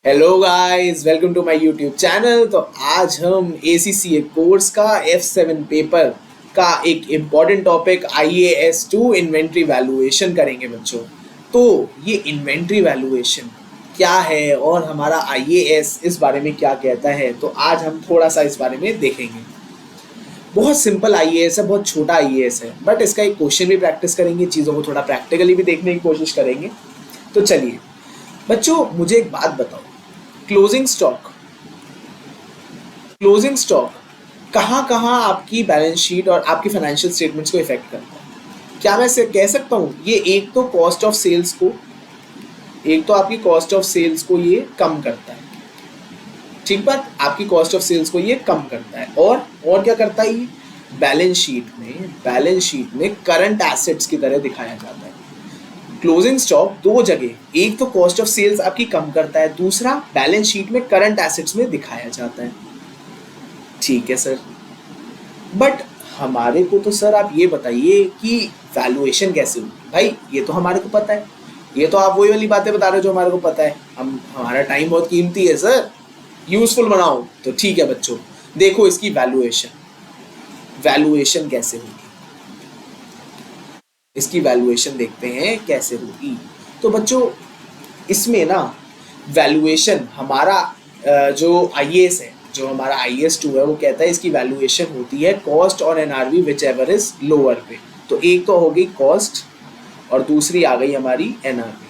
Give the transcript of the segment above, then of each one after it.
Hello guys, welcome to my YouTube channel. तो आज हम ACCA कोर्स का F7 पेपर का एक important topic IAS2 inventory valuation करेंगे बच्चों। तो ये इन्वेंट्री वैल्यूएशन क्या है और हमारा IAS इस बारे में क्या कहता है, तो आज हम थोड़ा सा इस बारे में देखेंगे। बहुत सिंपल IAS है, बहुत छोटा IAS है, बट इसका एक क्वेश्चन भी प्रैक्टिस करेंगे, चीज़ों को थोड़ा प्रैक्टिकली भी देखने की कोशिश करेंगे। तो चलिए बच्चों, मुझे एक बात बताओ, क्लोजिंग स्टॉक क्लोजिंग स्टॉक कहाँ कहाँ आपकी बैलेंस शीट और आपकी फाइनेंशियल स्टेटमेंट्स को इफेक्ट करता है? क्या मैं से कह सकता हूँ ये एक तो आपकी कॉस्ट ऑफ सेल्स को ये कम करता है। ठीक बात, आपकी कॉस्ट ऑफ सेल्स को ये कम करता है। और क्या करता है ये? बैलेंस शीट में करंट एसेट्स की तरह दिखाया जाता है। क्लोजिंग स्टॉक दो जगह, एक तो कॉस्ट ऑफ सेल्स आपकी कम करता है, दूसरा बैलेंस शीट में करंट एसेट्स में दिखाया जाता है। ठीक है सर, बट हमारे को तो सर आप ये बताइए कि वैल्यूएशन कैसे होगी। भाई ये तो हमारे को पता है, ये तो आप वही वाली बातें बता रहे हो जो हमारे को पता है। हमारा टाइम बहुत कीमती है सर, यूजफुल बनाओ। तो ठीक है बच्चों, देखो इसकी वैल्यूएशन कैसे होगी, इसकी वैल्यूएशन देखते हैं कैसे होगी। तो बच्चों इसमें ना वैल्यूएशन हमारा जो IAS है, जो हमारा IAS2 है, वो कहता है इसकी वैल्यूएशन होती है कॉस्ट और NRV whichever is lower पे। तो एक तो हो गई कॉस्ट और दूसरी आ गई हमारी NRV।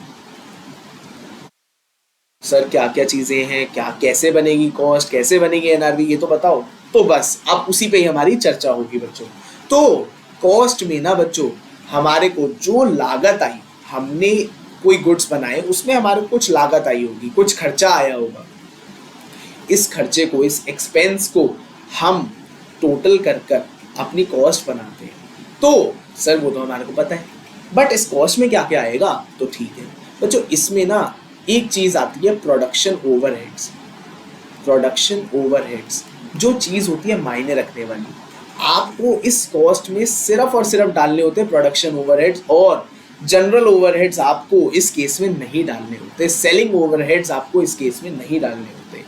सर क्या क्या चीजें हैं, क्या कैसे बनेगी कॉस्ट, कैसे बनेगी NRV, ये तो बताओ। तो बस अब उसी पे ही हमारी चर्चा होगी बच्चों। तो कॉस्ट में ना बच्चों, हमारे को जो लागत आई, हमने कोई गुड्स बनाए, उसमें हमारे को कुछ लागत आई होगी, कुछ खर्चा आया होगा। इस खर्चे को, इस एक्सपेंस को हम टोटल कर कर अपनी कॉस्ट बनाते हैं। तो सर वो तो हमारे को पता है, बट इस कॉस्ट में क्या क्या आएगा? तो ठीक है बच्चों, इसमें ना एक चीज आती है प्रोडक्शन ओवरहेड्स, जो चीज होती है मायने रखने वाली। आपको इस कॉस्ट में सिर्फ और सिर्फ डालने होते हैं प्रोडक्शन ओवरहेड्स, और जनरल ओवरहेड्स आपको इस केस में नहीं डालने होते, सेलिंग ओवरहेड्स आपको इस केस में नहीं डालने होते।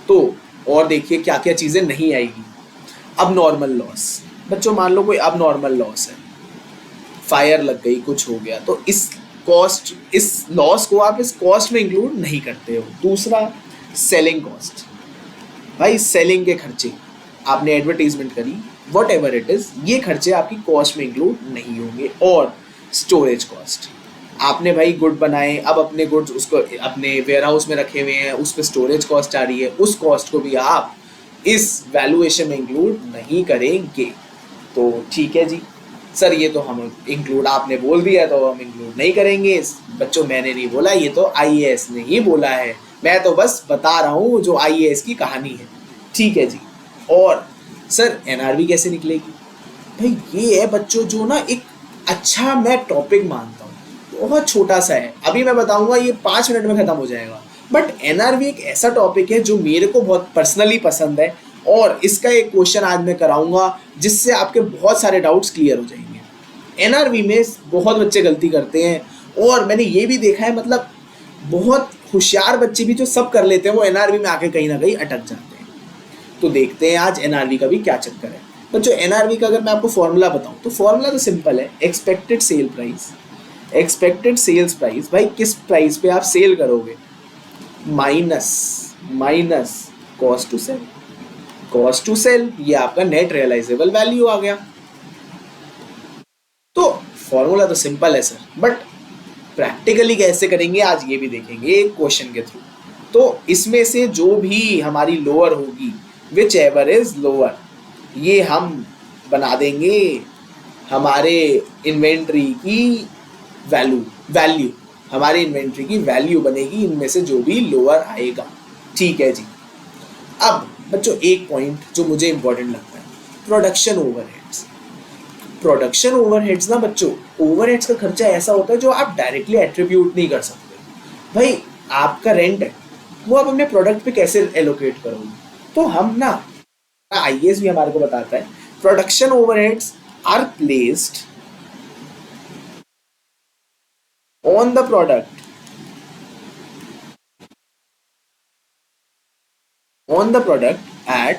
तो और देखिए क्या क्या चीजें नहीं आएगी। अब नॉर्मल लॉस, बच्चों मान लो कोई अब नॉर्मल लॉस है, फायर लग गई, कुछ हो गया, तो इस लॉस को आप इस कॉस्ट में इंक्लूड नहीं करते हो। दूसरा सेलिंग कॉस्ट, भाई सेलिंग के खर्चे, आपने एडवर्टीजमेंट करी, वट एवर इट इज, ये खर्चे आपकी कॉस्ट में इंक्लूड नहीं होंगे। और स्टोरेज कॉस्ट, आपने भाई गुड बनाए, अब अपने गुड्स उसको अपने वेयर हाउस में रखे हुए हैं, उस पर स्टोरेज कॉस्ट आ रही है, उस कॉस्ट को भी आप इस वैल्यूएशन में इंक्लूड नहीं करेंगे। तो ठीक है जी सर, ये तो हम इंक्लूड, आपने बोल दिया तो हम इंक्लूड नहीं करेंगे। बच्चों मैंने नहीं बोला, ये तो IAS ने ही बोला है, मैं तो बस बता रहा हूँ जो IAS की कहानी है। ठीक है जी। और सर NRV कैसे निकलेगी? भाई ये है बच्चों जो ना एक अच्छा मैं टॉपिक मानता हूँ, बहुत छोटा सा है, अभी मैं बताऊंगा, ये 5 मिनट में खत्म हो जाएगा। बट NRV एक ऐसा टॉपिक है जो मेरे को बहुत पर्सनली पसंद है, और इसका एक क्वेश्चन आज मैं कराऊंगा जिससे आपके बहुत सारे डाउट्स क्लियर हो जाएंगे। NRV में बहुत बच्चे गलती करते हैं, और मैंने ये भी देखा है, मतलब बहुत होशियार बच्चे भी जो सब कर लेते हैं, वो NRV में आके कहीं ना कहीं अटक जाते हैं। तो देखते हैं आज NRV का भी क्या चक्कर है। बच्चों NRV का अगर मैं आपको फॉर्मूला बताऊं, तो फॉर्मूला तो सिंपल है, एक्सपेक्टेड सेल्स प्राइस, भाई किस प्राइस पे आप सेल करोगे, minus minus cost to sell, ये आपका नेट रियलाइजेबल वैल्यू आ गया। तो फॉर्मूला तो सिंपल है सर, बट प्रैक्टिकली कैसे करेंगे आज ये भी देखेंगे एक क्वेश्चन के थ्रू। तो इसमें से जो भी हमारी लोअर होगी, विच एवर इज लोअर, ये हम बना देंगे हमारे इन्वेंट्री की वैल्यू हमारी इन्वेंट्री की वैल्यू बनेगी, इनमें से जो भी लोअर आएगा। ठीक है जी। अब बच्चों एक पॉइंट जो मुझे इंपॉर्टेंट लगता है, प्रोडक्शन ओवरहेड्स ना बच्चों, ओवरहेड्स का खर्चा ऐसा होता है जो आप डायरेक्टली एट्रीब्यूट नहीं कर सकते। भाई आपका रेंट है, वो आप अपने प्रोडक्ट पे कैसे एलोकेट करोगे? तो हम ना, IAS भी हमारे को बताता है, production overheads are placed on the product on the product at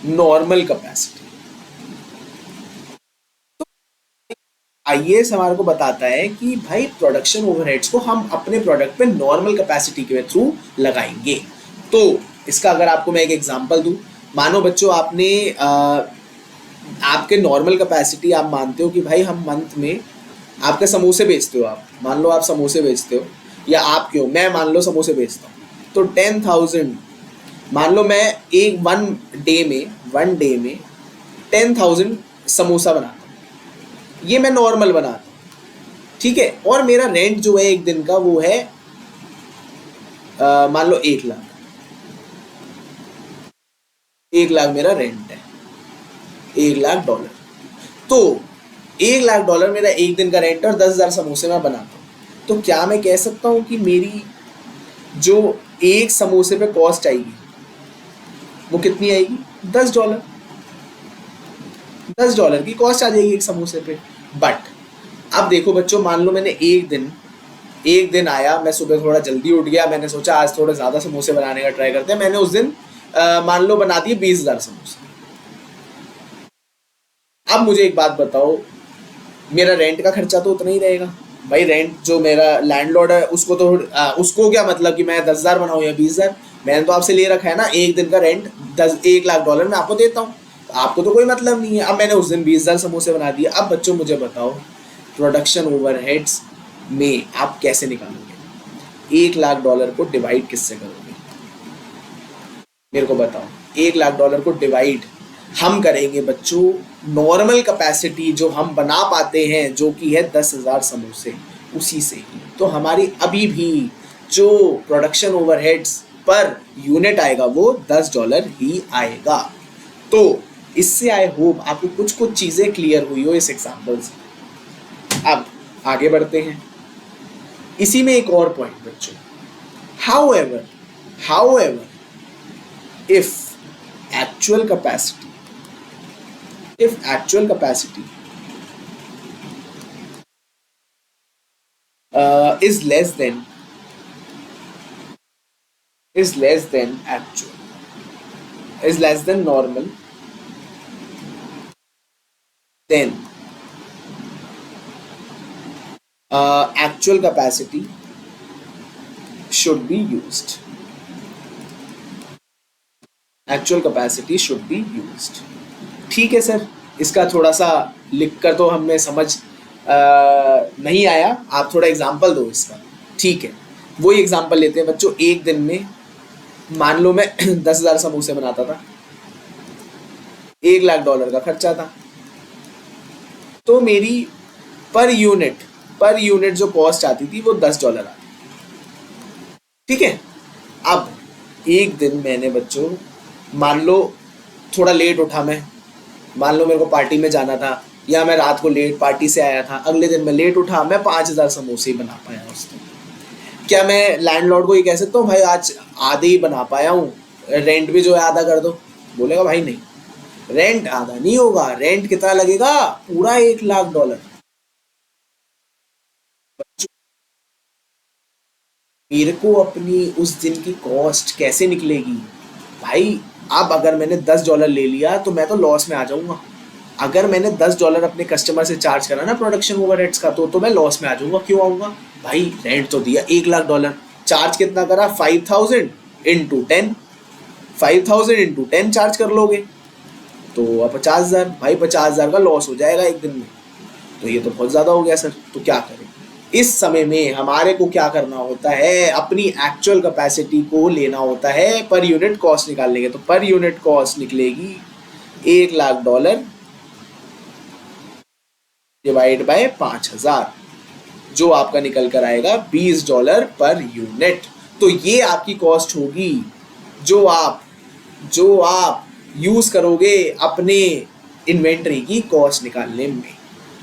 normal capacity. IAS हमारे को बताता है कि भाई प्रोडक्शन ओवरहेड्स को हम अपने प्रोडक्ट पे नॉर्मल कैपेसिटी के थ्रू लगाएंगे। तो इसका अगर आपको मैं एक एग्जांपल दूं, मानो बच्चों आपने आपके नॉर्मल कैपेसिटी आप मानते हो कि भाई हम मंथ में आपके समोसे बेचते हो, आप मान लो आप समोसे बेचते हो, या आप क्यों मैं मान लो समोसे बेचता हूँ, तो 10,000 मान लो मैं एक वन डे में 10,000 समोसा बनाता हूँ, ये मैं नॉर्मल बनाता हूँ, ठीक है। और मेरा रेंट जो है एक दिन का वो है मान लो 1 लाख, 1 लाख मेरा रेंट है, $1,00,000। तो $1,00,000 मेरा एक दिन का रेंट और 10,000 समोसे मैं बनाता हूँ। तो क्या मैं कह सकता हूँ कि मेरी जो एक समोसे पे कॉस्ट आएगी वो कितनी आएगी? $10। $10 की कॉस्ट आ जाएगी एक समोसे पे। बट अब देखो बच्चों, मान लो मैंने एक दिन आया, मैं सुबह थोड़ा जल्दी उठ गया, मैंने सोचा आज थोड़ा ज़्यादा समोसे बनाने का ट्राई करते हैं, मैंने उस दिन मान लो बना दिए 20,000 समोसे। अब मुझे एक बात बताओ, मेरा रेंट का खर्चा तो उतना ही रहेगा भाई। रेंट जो मेरा लैंडलॉर्ड है उसको तो उसको क्या मतलब कि मैं 10,000 बनाऊँ या 20,000? मैंने तो आपसे ले रखा है ना एक दिन का रेंट, $1,00,000 मैं आपको देता हूँ, आपको तो कोई मतलब नहीं है। अब मैंने उस दिन 20,000 समोसे बना दिए। अब बच्चों मुझे बताओ, प्रोडक्शन ओवरहेड्स में आप कैसे निकालोगे? $1,00,000 को डिवाइड किससे करोगे? मेरे को बताओ। $1,00,000 को डिवाइड हम करेंगे बच्चों नॉर्मल कैपेसिटी जो हम बना पाते हैं, जो कि है 10,000 समोसे, उसी से ही। तो हमारी अभी भी जो प्रोडक्शन ओवरहेड्स पर यूनिट आएगा वो $10 ही आएगा। तो इससे आई होप आपको कुछ कुछ चीज़ें क्लियर हुई हो इस एग्जाम्पल से। अब आगे बढ़ते हैं। इसी में एक और पॉइंट बच्चों, however if actual capacity is less than normal, then actual capacity should be used. ठीक है सर, इसका थोड़ा सा लिख कर तो हमें समझ नहीं आया, आप थोड़ा एग्जाम्पल दो इसका। ठीक है, वही एग्जाम्पल लेते हैं बच्चों। एक दिन में मान लो मैं 10,000 समोसे बनाता था, $1,00,000 का खर्चा था, तो मेरी पर यूनिट जो कॉस्ट आती थी वो $10 आती। ठीक है। अब एक दिन मैंने बच्चों मान लो थोड़ा लेट उठा, मैं मान लो मेरे को पार्टी में जाना था, या मैं रात को लेट पार्टी से आया था, अगले दिन मैं लेट उठा, मैं 5,000 समोसे ही बना पाया उस दिन। क्या मैं लैंडलॉर्ड को ये कह सकता हूँ भाई आज आधे ही बना पाया हूँ, रेंट भी जो है आधा कर दो? बोलेगा भाई नहीं, रेंट आधा नहीं होगा, रेंट कितना लगेगा? पूरा $1,00,000। मेरे को अपनी उस दिन की कॉस्ट कैसे निकलेगी भाई? अब अगर मैंने $10 ले लिया तो मैं तो लॉस में आ जाऊंगा। अगर मैंने $10 अपने कस्टमर से चार्ज करा ना प्रोडक्शन ओवरहेड्स का, तो मैं लॉस में आ जाऊंगा। क्यों आऊंगा भाई? रेंट तो दिया $1,00,000, चार्ज कितना करा? 5,000 इंटू 10, 5,000 इंटू 10 चार्ज कर लोगे तो 50,000। भाई 50,000 का लॉस हो जाएगा एक दिन में, तो ये तो बहुत ज़्यादा हो गया सर। तो क्या करें? इस समय में हमारे को क्या करना होता है? अपनी एक्चुअल कैपेसिटी को लेना होता है पर यूनिट कॉस्ट निकालने के। तो पर यूनिट कॉस्ट निकलेगी $1,00,000 डिवाइड बाय 5,000, जो आपका निकल कर आएगा $20 पर यूनिट। तो ये आपकी कॉस्ट होगी जो आप यूज करोगे अपने इन्वेंट्री की कॉस्ट निकालने में।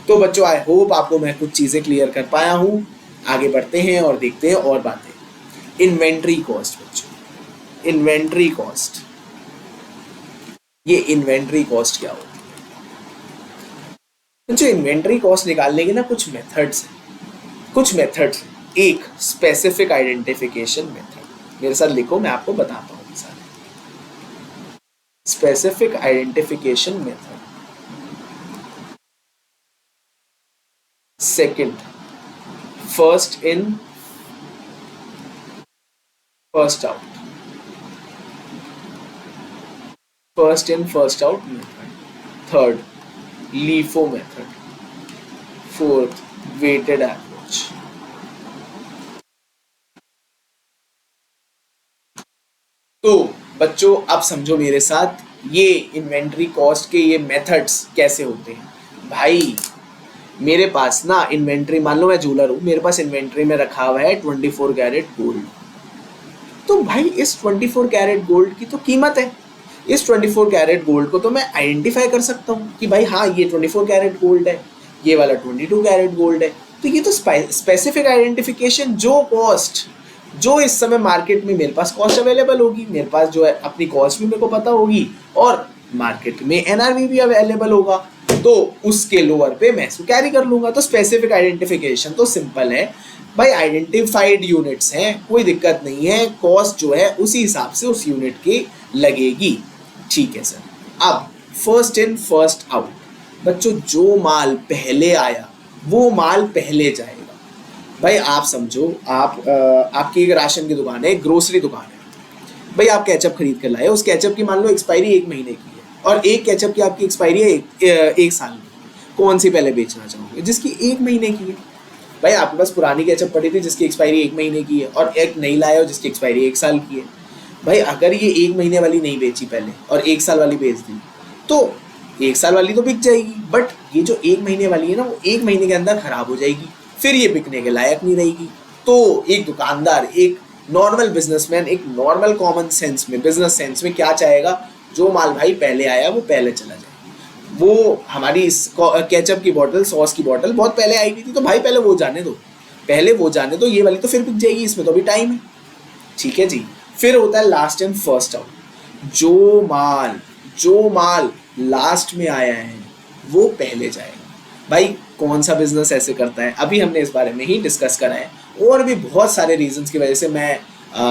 तो बच्चों आई होप आपको मैं कुछ चीज़ें क्लियर कर पाया हूँ। आगे बढ़ते हैं और देखते हैं और बातें। इन्वेंट्री कॉस्ट बच्चों, इन्वेंट्री कॉस्ट, ये इन्वेंट्री कॉस्ट क्या होती है बच्चों? इन्वेंट्री कॉस्ट निकालने के ना कुछ मेथड्स हैं। एक स्पेसिफिक आइडेंटिफिकेशन मेथड, मेरे साथ लिखो, मैं आपको बताता हूँ सारे। Specific identification method. Second, first in first out, first in first out method. Third, LIFO method. Fourth, weighted average. तो बच्चों अब समझो मेरे साथ ये इन्वेंट्री कॉस्ट के ये मेथड्स कैसे होते हैं। भाई मेरे पास ना इन्वेंट्री, मान लो मैं जूलर हूँ, मेरे पास इन्वेंट्री में रखा हुआ है 24 कैरेट गोल्ड। तो भाई इस 24 कैरेट गोल्ड की तो कीमत है, इस 24 कैरेट गोल्ड को तो मैं आइडेंटिफाई कर सकता हूँ कि भाई हाँ ये 24 कैरेट गोल्ड है, ये वाला 22 कैरेट गोल्ड है। तो ये तो स्पेसिफिक आइडेंटिफिकेशन, जो कॉस्ट जो इस समय मार्केट में मेरे पास कॉस्ट अवेलेबल होगी, मेरे पास जो है अपनी कॉस्ट भी मेरे को पता होगी और मार्केट में एनआरवी भी अवेलेबल होगा, तो उसके लोअर पे मैं इसको कैरी कर लूंगा। तो स्पेसिफिक आइडेंटिफिकेशन तो सिंपल है भाई, आइडेंटिफाइड यूनिट्स हैं, कोई दिक्कत नहीं है, कॉस्ट जो है उसी हिसाब से उस यूनिट की लगेगी। ठीक है सर। अब फर्स्ट इन फर्स्ट आउट, बच्चों जो माल पहले आया वो माल पहले जाएगा। भाई आप समझो, आपकी एक राशन की दुकान है, एक ग्रोसरी दुकान है, भाई आप केचप खरीद कर लाए, उस केचप की मान लो एक्सपायरी 1 महीने की है और एक केचप की आपकी एक्सपायरी है 1 साल की। कौन सी पहले बेचना चाहोगे? जिसकी 1 महीने की है। भाई आपके पास पुरानी केचप पड़ी थी जिसकी एक्सपायरी 1 महीने की है और एक नई लाए हो जिसकी एक्सपायरी 1 साल की है। भाई अगर ये 1 महीने वाली नहीं बेची पहले और 1 साल वाली बेच दी तो 1 साल वाली तो बिक जाएगी, बट ये जो 1 महीने वाली है ना वो 1 महीने के अंदर खराब हो जाएगी, फिर ये बिकने के लायक नहीं रहेगी। तो एक दुकानदार, एक नॉर्मल बिजनेसमैन, एक नॉर्मल कॉमन सेंस में, बिजनेस सेंस में क्या चाहेगा? जो माल भाई पहले आया वो पहले चला जाए। वो हमारी केचप की बोतल, सॉस की बोतल बहुत पहले आई हुई थी, तो भाई पहले वो जाने दो, पहले वो जाने दो, ये वाली तो फिर बिक जाएगी, इसमें तो अभी टाइम है। ठीक है जी। फिर होता है लास्ट इन फर्स्ट आउट, जो माल लास्ट में आया है वो पहले जाएगा। भाई कौन सा बिजनेस ऐसे करता है? अभी हमने इस बारे में ही डिस्कस करा है, और भी बहुत सारे रीजंस की वजह से मैं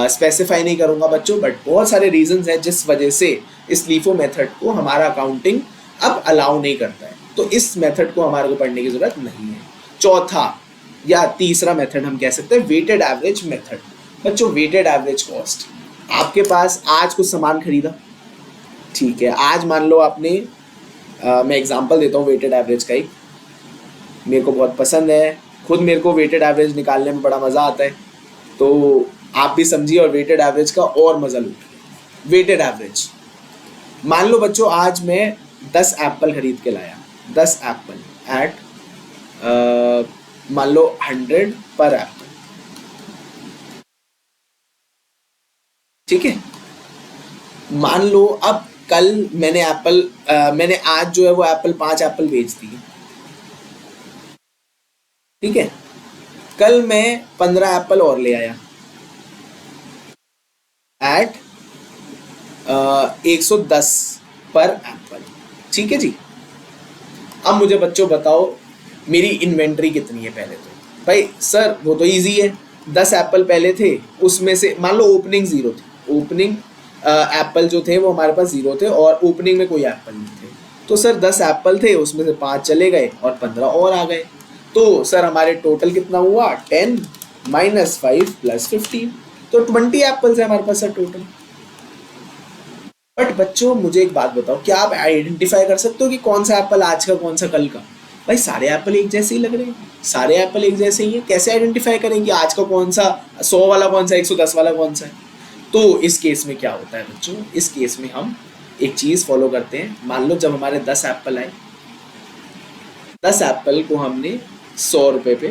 स्पेसिफाई नहीं करूंगा बच्चों, बट बहुत सारे रीजंस हैं जिस वजह से इस लीफो मेथड को हमारा अकाउंटिंग अब अलाउ नहीं करता है, तो इस मेथड को हमारे को पढ़ने की जरूरत नहीं है। चौथा या तीसरा मेथड हम कह सकते हैं वेटेड एवरेज मेथड। बच्चों वेटेड एवरेज कॉस्ट, आपके पास आज कुछ सामान खरीदा, ठीक है, आज मान लो आपने मैं एग्जांपल देता हूँ वेटेड एवरेज का ही, मेरे को बहुत पसंद है, खुद मेरे को वेटेड एवरेज निकालने में बड़ा मज़ा आता है, तो आप भी समझिए और वेटेड एवरेज का और मज़ा लूटिए। वेटेड एवरेज, मान लो बच्चों आज मैं 10 एप्पल खरीद के लाया, 10 एप्पल एट मान लो 100 पर एप्पल, ठीक है। मान लो अब कल मैंने मैंने आज जो है वो 5 एप्पल बेच दिए, ठीक है। कल मैं 15 एप्पल और ले आया एट 110 पर एप्पल, ठीक है जी। अब मुझे बच्चों बताओ मेरी इन्वेंट्री कितनी है? पहले तो भाई सर वो तो इजी है, 10 एप्पल पहले थे, उसमें से मान लो ओपनिंग 0 थी, ओपनिंग एप्पल जो थे वो हमारे पास 0 थे और ओपनिंग में कोई एप्पल नहीं थे, तो सर 10 एप्पल थे, उसमें से 5 चले गए और 15 और आ गए, तो सर हमारे टोटल कितना हुआ? 10 - 5 + 15, तो 20 एप्पल्स है हमारे पास सर टोटल। बट बच्चों मुझे एक बात बताओ, क्या आप आइडेंटिफाई कर सकते हो कि कौन सा एप्पल आज का कौन सा कल का? भाई सारे एप्पल एक जैसे ही लग रहे हैं, सारे एप्पल एक जैसे ही हैं, कैसे आइडेंटिफाई करेंगे आज का कौन सा 100 वाला कौन सा 110 वाला कौन सा है? तो इस केस में क्या होता है बच्चों, इस केस में हम एक चीज़ फॉलो करते हैं। मान लो जब हमारे 10 एप्पल आए, 10 एप्पल को हमने 100 रुपये पे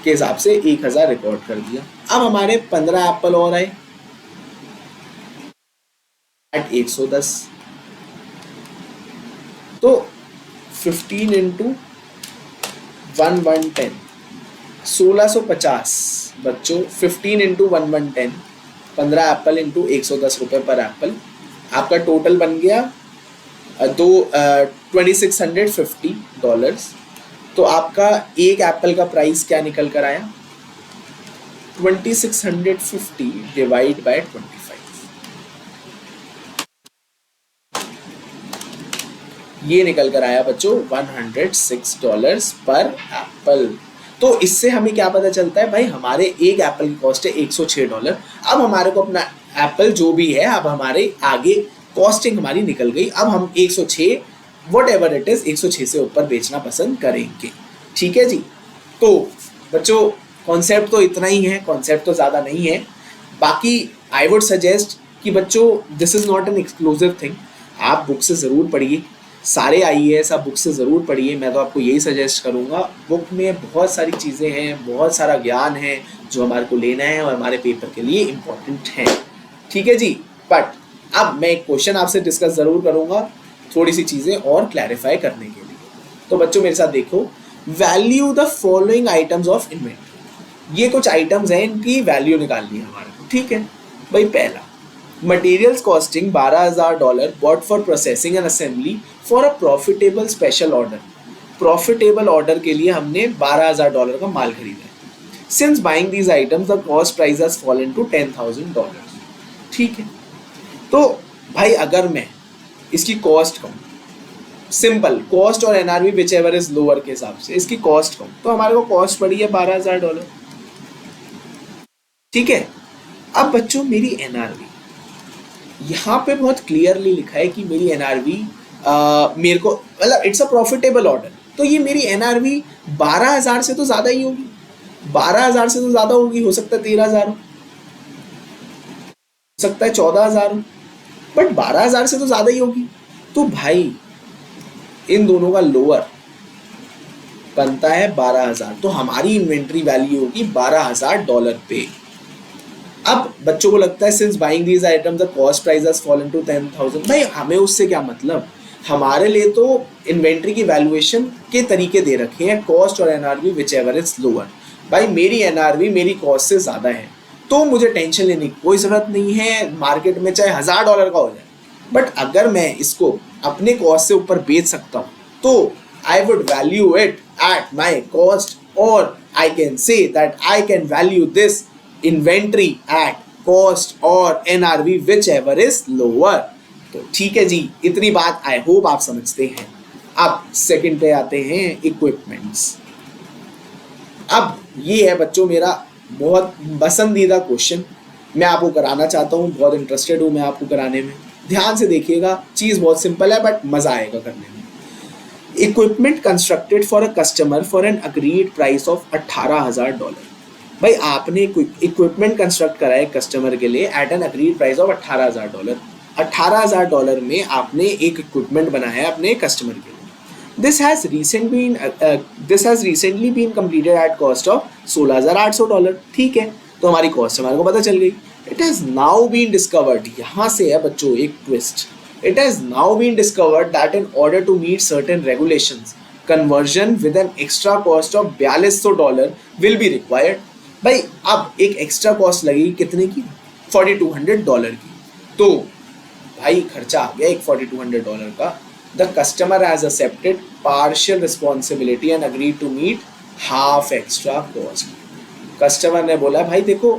के हिसाब से 1000 रिकॉर्ड कर दिया। अब हमारे 15 एप्पल और आए एट 110, तो 15 × 1110 1650 बच्चों, 15 × 1110 15 एप्पल इंटू 110 रुपये पर एप्पल, आपका टोटल बन गया $2650। तो आपका एक एप्पल का प्राइस क्या निकल कर आया? 2650 डिवाइड बाय 25। ये निकल कर आया बच्चों $106 पर एप्पल। तो इससे हमें क्या पता चलता है भाई, हमारे एक एप्पल की कॉस्ट है $106। अब हमारे को अपना एप्पल जो भी है, अब हमारे आगे कॉस्टिंग हमारी निकल गई। अब हम 106 वट एवर इट इज 106 से ऊपर बेचना पसंद करेंगे। ठीक है जी। तो बच्चों कॉन्सेप्ट तो इतना ही है, कॉन्सेप्ट तो ज़्यादा नहीं है। बाकी आई वुड सजेस्ट कि बच्चों this is not an exclusive thing, आप बुक से ज़रूर पढ़िए, सारे IAS आप बुक से ज़रूर पढ़िए। मैं तो आपको यही सजेस्ट करूँगा, बुक में बहुत सारी चीज़ें हैं, बहुत सारा ज्ञान है जो हमारे को लेना है और हमारे पेपर के लिए इम्पोर्टेंट है। ठीक है जी। बट अब मैं एक क्वेश्चन आपसे डिस्कस ज़रूर करूँगा, थोड़ी सी चीज़ें और क्लैरिफाई करने के लिए। तो बच्चों मेरे साथ देखो, value the following items of inventory. ये कुछ आइटम्स हैं, इनकी वैल्यू निकालनी है हमारे को। ठीक है भाई, पहला materials costing $12,000 bought for processing and assembly for a profitable special order. Profitable order के लिए हमने $12,000 का माल खरीदा है। Since buying these items the cost price has fallen to $10,000। ठीक है, तो भाई अगर मैं इसकी कॉस्ट कहूँ, सिंपल कॉस्ट और NRV whichever is lower के हिसाब से इसकी कॉस्ट कहूँ, तो हमारे को कॉस्ट पड़ी है $12,000। ठीक है, अब बच्चों मेरी NRV यहाँ पे बहुत क्लियरली लिखा है कि मेरी NRV मेरे को मतलब इट्स अ प्रॉफिटेबल ऑर्डर, तो ये मेरी NRV 12,000 से तो ज़्यादा ही होगी, 12,000 से तो ज़्यादा होगी, हो सकता है 13,000 हो सकता है 14,000 हो, बट 12,000 से तो ज़्यादा ही होगी। तो भाई इन दोनों का लोअर बनता है 12,000, तो हमारी इन्वेंट्री वैल्यू होगी $12,000 पे। अब बच्चों को लगता है since buying these items the cost price has fallen to 10,000। भाई हमें उससे क्या मतलब, हमारे लिए तो इन्वेंट्री की वैल्यूएशन के तरीके दे रखे हैं, कॉस्ट और NRV whichever is lower. भाई मेरी NRV मेरी कॉस्ट से ज़्यादा है, तो मुझे टेंशन लेने की कोई ज़रूरत नहीं है, मार्केट में चाहे $1,000 का हो जाए, बट अगर मैं इसको अपने कॉस्ट से ऊपर बेच सकता हूँ तो I would value it at my cost, और I can say that I can value this inventory at cost और NRV whichever is lower. तो ठीक है जी, इतनी बात आई होप आप समझते हैं। अब सेकंड पे आते हैं इक्विपमेंट्स। अब ये है बच्चों मेरा बहुत पसंदीदा क्वेश्चन, मैं आपको कराना चाहता हूँ, बहुत इंटरेस्टेड हूँ मैं आपको कराने में। ध्यान से देखिएगा, चीज़ बहुत सिंपल है बट मज़ा आएगा करने में। Equipment constructed for a customer for an agreed price of $18,000। भाई आपने इक्विपमेंट कंस्ट्रक्ट करा है कस्टमर के लिए at an agreed price of $18,000। $18,000 में आपने एक इक्विपमेंट बनाया है अपने कस्टमर के लिए। This has recently been completed at cost of $16,800। ठीक है, तो हमारी कॉस्ट हमारे को पता चल गई। It has now been discovered, यहाँ से है बच्चों एक twist, it has now been discovered that in order to meet certain regulations conversion with an extra cost of $4,200 will be required. भाई अब एक एक्स्ट्रा कॉस्ट लगेगी कितने की, $4,200 की। तो भाई खर्चा आ गया एक $4,200 का। The customer has accepted partial responsibility and agreed to meet half extra cost. Customer ने बोला भाई देखो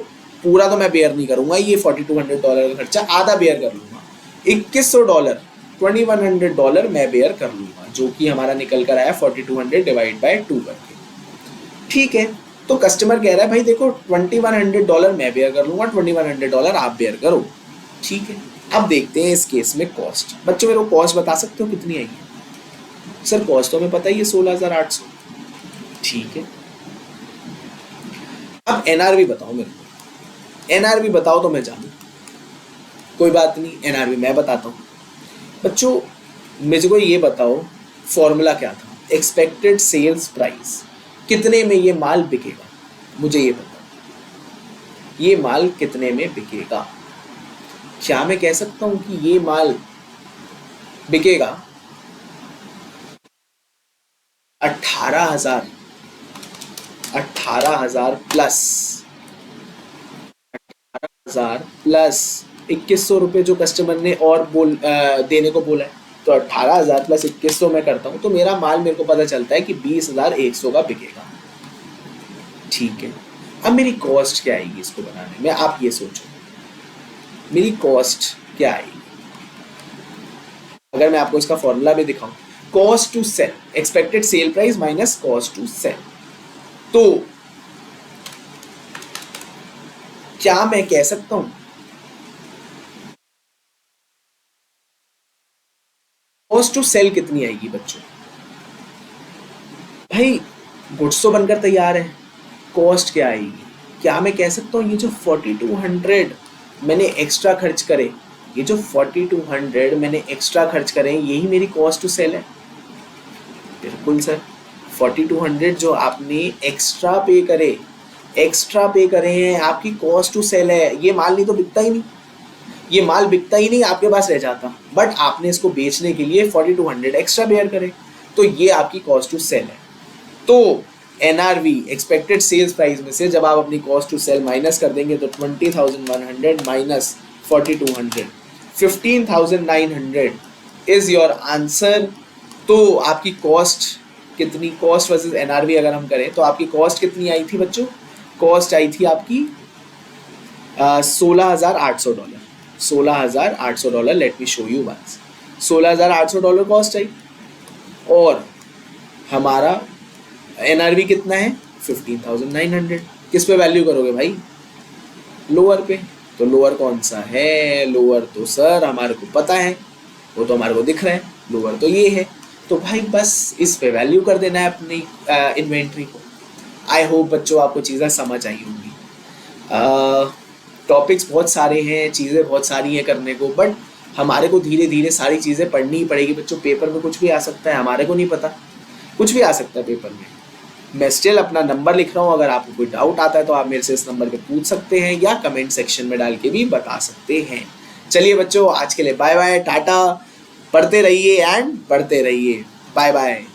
पूरा तो मैं बेयर नहीं करूंगा, ये $4,200 का खर्चा आधा बेयर कर लूंगा, $2,100 $2,100 मैं बेयर कर लूंगा, जो कि हमारा निकल कर आया 4,200 डिवाइड बाय 2 करके। ठीक है, तो कस्टमर कह रहा है भाई देखो $2,100 मैं बेयर कर लूंगा, $2,100 आप बेयर करो। ठीक है, अब देखते हैं इस केस में कॉस्ट। बच्चों मेरे को कॉस्ट बता सकते हो कितनी आएगी? सर कॉस्ट तो हमें पता ही है 16,800। ठीक है, अब NRV बताओ मेरे को, NRV बताओ तो मैं जानूं। कोई बात नहीं, NRV मैं बताता हूँ। बच्चों मुझे को ये बताओ फॉर्मूला क्या था, एक्सपेक्टेड सेल्स प्राइस, कितने में ये माल बिकेगा, मुझे ये बताओ ये माल कितने में बिकेगा। क्या मैं कह सकता हूं कि ये माल बिकेगा 18,000 प्लस 18,000 प्लस 2,100 रुपये जो कस्टमर ने और देने को बोला है, तो 18,000 प्लस 2,100 मैं करता हूँ तो मेरा माल मेरे को पता चलता है कि 20,100 का बिकेगा। ठीक है, अब मेरी कॉस्ट क्या आएगी इसको बनाने में, आप ये सोचो मेरी कॉस्ट क्या आएगी। अगर मैं आपको इसका फॉर्मूला भी दिखाऊं, cost to sell, expected sell price minus cost to sell. तो क्या मैं कह सकता हूं कॉस्ट टू सेल कितनी आएगी बच्चों? भाई गुड्स तो बनकर तैयार है, कॉस्ट क्या आएगी? क्या मैं कह सकता हूँ ये जो 4200 मैंने एक्स्ट्रा खर्च करे, ये जो 4200 मैंने एक्स्ट्रा खर्च करे, यही मेरी कॉस्ट टू सेल है? बिल्कुल सर, 4200 जो आपने एक्स्ट्रा पे करे हैं आपकी कॉस्ट टू सेल है। ये माल नहीं तो बिकता ही नहीं, ये माल बिकता ही नहीं, आपके पास रह जाता, बट आपने इसको बेचने के लिए 4200 एक्स्ट्रा बेयर करे, तो ये आपकी कॉस्ट टू सेल है। तो NRV एक्सपेक्टेड सेल्स प्राइस में से जब आप अपनी कॉस्ट टू सेल माइनस कर देंगे तो 20,100 माइनस 4200, 15,900 इज योर आंसर। तो आपकी कॉस्ट कितनी, कॉस्ट वर्सेस NRV अगर हम करें तो आपकी कॉस्ट कितनी आई थी बच्चों? कॉस्ट आई थी आपकी $16,800, $16,800। Let me show you once, $16,800 cost I, और हमारा NRV कितना है? 15,900। किस पे वैल्यू करोगे भाई? लोअर पे। तो लोअर कौन सा है? लोअर तो सर हमारे को पता है, वो तो हमारे को दिख रहा है, लोअर तो ये है। तो भाई बस इस पे वैल्यू कर देना है अपनी इन्वेंट्री को। आई होप बच्चों आपको चीज़ें समझ आई होंगी। टॉपिक्स बहुत सारे हैं, चीज़ें बहुत सारी हैं करने को, बट हमारे को धीरे धीरे सारी चीज़ें पढ़नी ही पड़ेगी बच्चों। पेपर में कुछ भी आ सकता है, हमारे को नहीं पता, कुछ भी आ सकता है पेपर में। मैं स्टिल अपना नंबर लिख रहा हूँ, अगर आपको कोई डाउट आता है तो आप मेरे से इस नंबर पे पूछ सकते हैं या कमेंट सेक्शन में डाल के भी बता सकते हैं। चलिए बच्चों, आज के लिए बाय बाय, टाटा, पढ़ते रहिए एंड पढ़ते रहिए, बाय बाय।